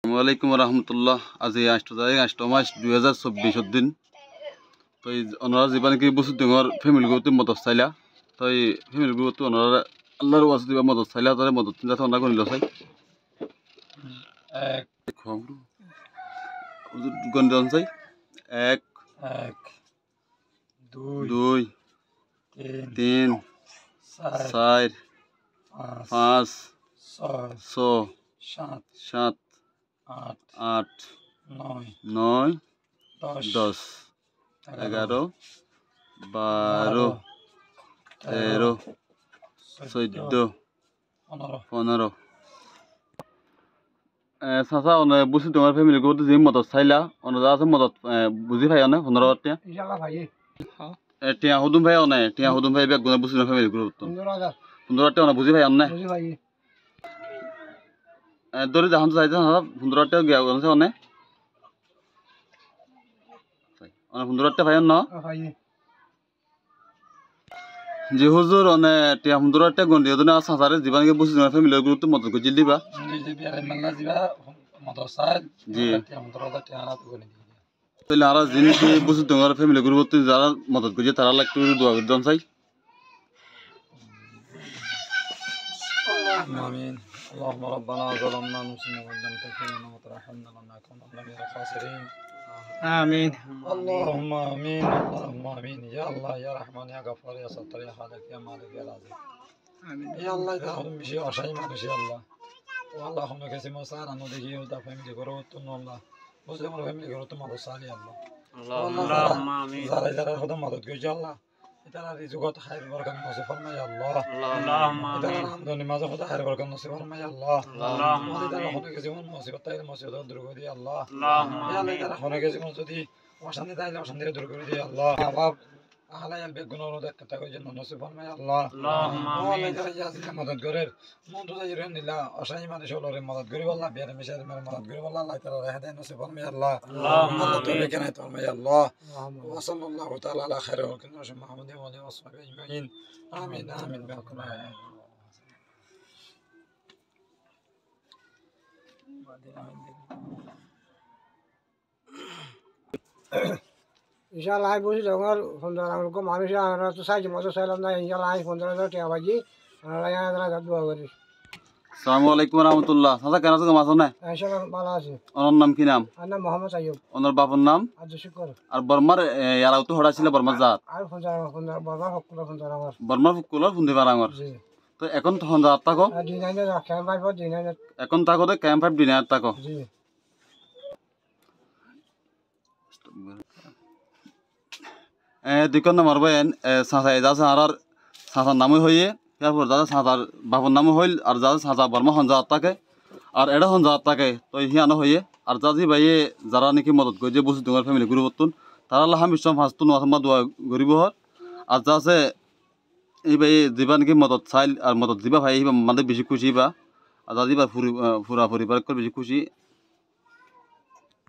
আসসালামাইকুম রহমতুল্লাহ। আজি 8 মাস 2024 দিন। তো ওনারা জীবন কি বসু ডর ফ্যামিলি গ্রুপ মদত চাইলা। তো ফ্যামিলি গ্রুপ ওনারা আল্লাহর ওয়াজ দিবা মদত চাইলা, তাদের মদত যাতে ওনারা করিল চাই গন্ধন চাই 1 2 3 4 5 6 7 8 9 10 11 12 13 14 15 চাচা বুঝছি তোমার ফ্যামিলি গ্রুপ যে মদত চাইলা ওনারা আছে মদত বুঝি ভাই অনে 15 টিয়া হুদুম ভাই অনে টিয়া হুদুম ভাই বেগ বুঝছি না ফ্যামিলি গ্রুপ 15 টিয়া বুঝি ভাই অনে দরি যখন চাইছে 15 টিয়া গিয়া গেছে অনে 15 টিয়া ভাই ন যে হুজুর অনে টিয়া 15 টিয়া গন্ডি ওদনে চাচারে জীবনকে বুঝছি না ফ্যামিলি গ্রুপ মদত করে দিবা জি তাহলে আর জিনিস বুঝছি তোমার ফ্যামিলি গ্রুপ যারা মদত করছে তারা লাগতে দোয়া করে দেন চাই। آمين. اللهم ربنا ظلمنا أنفسنا وإن لم تغفر لنا وترحمنا لنكونن من الخاسرين. آمين. اللهم آمين. اللهم آمين. يا الله يا رحمن يا غفار يا ستار يا خالق يا مالك يا رازق. آمين. يا الله إذا هم بشيء وشيء ما نشي الله. والله هم كسم وصار أنو دقيه ودا فهمي قروت الله. مسلم فهمي قروت ما تصالي الله. اللهم آمين. زار زار خدا ما تقول الله. إذا رزقت خير بركة نصيب فرما يا الله. اللهم آمين. إذا عندنا ما زخد خير بركة نصيب فرما يا الله. اللهم آمين. إذا نحن كزيمون مصيبة تايل مصيبة درجة يا الله. اللهم آمين. إذا نحن كزيمون تدي وشان تايل وشان تير درجة يا الله. أباب على يلبي جنور ودك تاكل جنة نصيب فرما يا الله. اللهم آمين. إذا جازي مدد غير من تدا يرين الله أشاني ما نشوف لهم مدد غير والله بيار مشاهد من مدد غير والله الله تعالى هذا نصيب فرما يا الله. اللهم آمين. الله كنا فرما يا الله. وصلى الله تعالى على خير وكنا محمد وعلى وصحبه أجمعين. آمين آمين بكم آمين. ইনশাআল্লাহ বুঝি তোমার 15 রকম মানুষ আমরা তো সাইজ মতো চাইলাম না ইনশাআল্লাহ 15,000 টাকা বাজি আমরা ইয়াদরা দোয়া করি। আসসালামু আলাইকুম রহমতুল্লাহ। চাচা কেন আছো মাছ না ইনশাআল্লাহ ভালো আছে। ওনার নাম কি নাম? আর নাম মোহাম্মদ আইয়ুব। ওনার বাবার নাম আব্দুল শুকর। আর বর্মার ইয়ারাও তো হড়া ছিল বর্মার জাত আর 15 বাবা হকুলা 15 আমার বর্মার ফুকুলার ফুন্দি বারাঙ্গর। জি তো এখন তখন জাত থাকো দিনাইনে রাখাম পাইব দিনাইনে এখন থাকো দে ক্যাম্প 5 ডিনার থাকো জি দুইখন নাম্বার বয়েন চাচা এজা সাহার চাচার নামই হইয়ে তারপর যারা চাচার বাবার নামও হইল আর যারা চাচা বর্মা সঞ্জাত থাকে আর এটা সঞ্জাত থাকে তো সিয়ানো হইয়ে আর যাজি ভাইয়ে যারা নাকি মদত করে যে বসে তোমার ফ্যামিলি গ্রুপতুন তারা আল্লাহ বিশ্বাস ফাঁসতুন ওয়াসমা দোয়া গরিব হর আর যা আছে এই ভাই যিবা নাকি মদত চাইল আর মদত দিবা ভাই আমাদের বেশি খুশি বা আর যা দিবা ফুরা পরিবার বেশি খুশি